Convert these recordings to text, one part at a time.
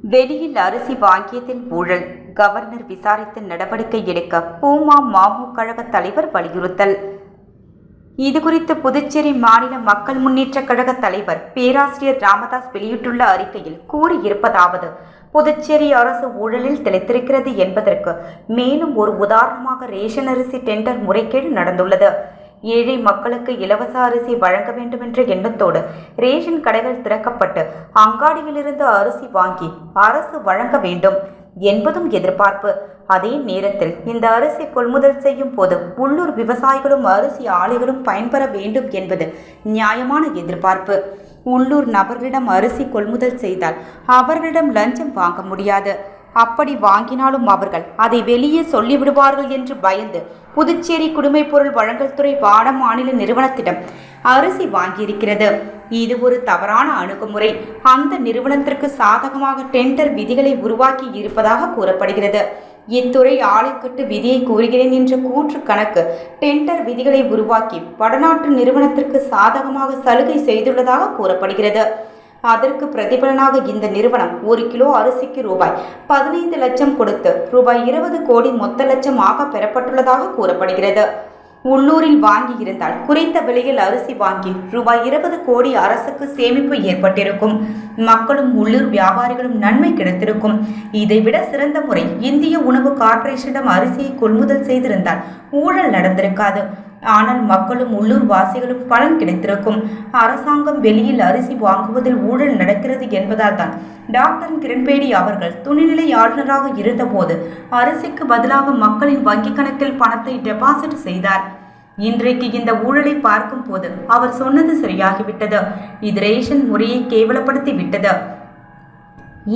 வெளியில் அரிசி வாங்கியதில் ஊழல், கவர்னர் விசாரித்து நடவடிக்கை எடுக்க மாமு கழக தலைவர் வலியுறுத்தல். இதுகுறித்து புதுச்சேரி மாநில மக்கள் முன்னேற்ற கழக தலைவர் பேராசிரியர் ராமதாஸ் வெளியிட்டுள்ள அறிக்கையில் கூறியிருப்பதாவது: புதுச்சேரி அரசு ஊழலில் திளைத்திருக்கிறது என்பதற்கு மேலும் ஒரு உதாரணமாக ரேஷன் அரிசி டெண்டர் முறைகேடு நடந்துள்ளது. ஏழை மக்களுக்கு இலவச அரிசி வழங்க வேண்டும் என்ற எண்ணத்தோடு ரேஷன் கடைகள் திறக்கப்பட்டு அங்காடியிலிருந்து அரிசி வாங்கி அரசு வழங்க வேண்டும் என்பதும் எதிர்பார்ப்பு. அதே நேரத்தில் இந்த அரிசி கொள்முதல் செய்யும் போது உள்ளூர் விவசாயிகளும் அரிசி ஆலைகளும் பயன்பெற வேண்டும் என்பது நியாயமான எதிர்பார்ப்பு. உள்ளூர் நபர்களிடம் அரிசி கொள்முதல் செய்தால் அவர்களிடம் லஞ்சம் வாங்க முடியாது. அப்படி வாங்கினாலும் அவர்கள் அதை வெளியே சொல்லிவிடுவார்கள் என்று பயந்து புதுச்சேரி குடிமைப் பொருள் வழங்கல் துறை வட மாநில நிறுவனத்திடம் அரிசி வாங்கியிருக்கிறது. இது ஒரு தவறான அணுகுமுறை. அந்த நிறுவனத்திற்கு சாதகமாக டெண்டர் விதிகளை உருவாக்கி இருப்பதாக கூறப்படுகிறது. இத்துறை ஆலைக்கட்டு விதியை கூறுகிறேன் என்ற கூற்று கணக்கு டெண்டர் விதிகளை உருவாக்கி வடநாட்டு நிறுவனத்திற்கு சாதகமாக சலுகை செய்துள்ளதாக கூறப்படுகிறது. அதற்கு பிரதிபலனாக இந்த நிறுவனம் 1 கிலோ அரிசிக்கு ரூபாய் 15 லட்சம் கொடுத்து ரூபாய் 20 கோடி மொத்த லட்சமாக பெறப்பட்டுள்ளதாக கூறப்படுகிறது. உள்ளூரில் வாங்கி இருந்தால் குறைந்த விலையில் அரிசி வாங்கி ரூபாய் 20 கோடி அரசுக்கு சேமிப்பு ஏற்பட்டிருக்கும். மக்களும் உள்ளூர் வியாபாரிகளும் நன்மை கிடைத்திருக்கும். இதைவிட சிறந்த முறை இந்திய உணவு கார்ப்பரேஷனிடம் அரிசியை கொள்முதல் செய்திருந்தால் ஊழல் நடந்திருக்காது. ஆனால் மக்களும் உள்ளூர் வாசிகளும் பலன் கிடைத்திருக்கும். அரசாங்கம் வெளியில் அரிசி வாங்குவதில் ஊழல் நடக்கிறது என்பதால் தான் டாக்டர் கிரண்பேடி அவர்கள் துணைநிலை ஆளுநராக இருந்தபோது அரிசிக்கு பதிலாக மக்களின் வங்கிக் கணக்கில் பணத்தை டெபாசிட் செய்தார். இன்றைக்கு இந்த ஊழலை பார்க்கும் போது அவர் சொன்னது சரியாகிவிட்டது. இது ரேஷன் முறையை கேவலப்படுத்தி விட்டது.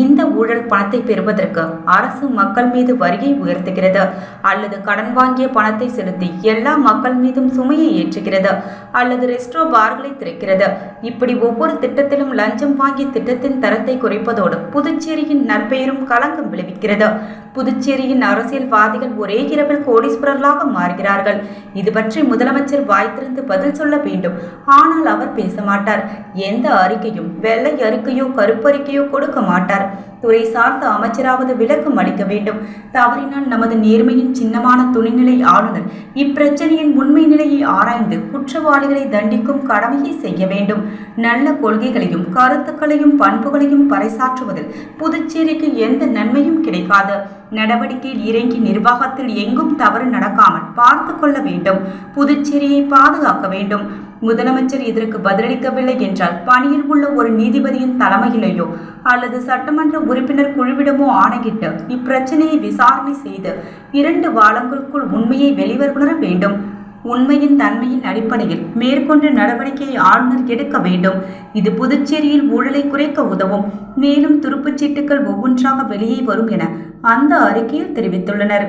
இந்த ஊழல் பணத்தை பெறுவதற்கு அரசு மக்கள் மீது வரியை உயர்த்துகிறது அல்லது கடன் வாங்கிய பணத்தை செலுத்தி எல்லா மக்கள் மீதும் சுமையை ஏற்றுகிறது அல்லது ரெஸ்டோ பார்களை திறக்கிறது. இப்படி ஒவ்வொரு திட்டத்திலும் லஞ்சம் வாங்கி திட்டத்தின் தரத்தை குறைப்பதோடு புதுச்சேரியின் நற்பெயரும் களங்கம் விளைவிக்கிறது. புதுச்சேரியின் அரசியல்வாதிகள் ஒரே இரவில் கோடீஸ்வரர்களாக மாறுகிறார்கள். இது பற்றி முதலமைச்சர் வாய் திறந்து பதில் சொல்ல வேண்டும். ஆனால் அவர் பேச மாட்டார். எந்த அறிக்கையும் வெள்ளை அறிக்கையோ கருப்பறிக்கையோ கொடுக்க மாட்டார். துறை சார்ந்த அமைச்சராவது விளக்கம் அளிக்க வேண்டும். தவறினால் நமது நேர்மையின் சின்னமான துணைநிலை ஆளுநர் இப்பிரச்சனையின் உண்மை நிலையை ஆராய்ந்து குற்றவாளிகளை தண்டிக்கும் கடமையை செய்ய வேண்டும். நல்ல கொள்கைகளையும் கருத்துக்களையும் பண்புகளையும் பறைசாற்றுவதில் புதுச்சேரிக்கு எந்த நன்மையும் கிடைக்காது. நடவடிக்கையில் இறங்கி நிர்வாகத்தில் எங்கும் தவறு நடக்காமல் பார்த்து கொள்ள வேண்டும். புதுச்சேரியை பாதுகாக்க வேண்டும். முதலமைச்சர் இதற்கு பதிலளிக்கவில்லை என்றால் பணியில் உள்ள ஒரு நீதிபதியின் தலைமையிலேயோ அல்லது சட்டமன்ற உறுப்பினர் குழுவிடமோ ஆணையிட்டு இப்பிரச்சனையை விசாரணை செய்து 2 வாரங்களுக்குள் உண்மையை வெளிவர வேண்டும். உண்மையின் தன்மையின் அடிப்படையில் மேற்கொண்டு நடவடிக்கையை ஆளுநர் எடுக்க வேண்டும். இது புதுச்சேரியில் ஊழலை குறைக்க உதவும். மேலும் துருப்புச்சீட்டுகள் ஒவ்வொன்றாக வெளியே வரும் என அந்த அறிக்கையில் தெரிவித்துள்ளனர்.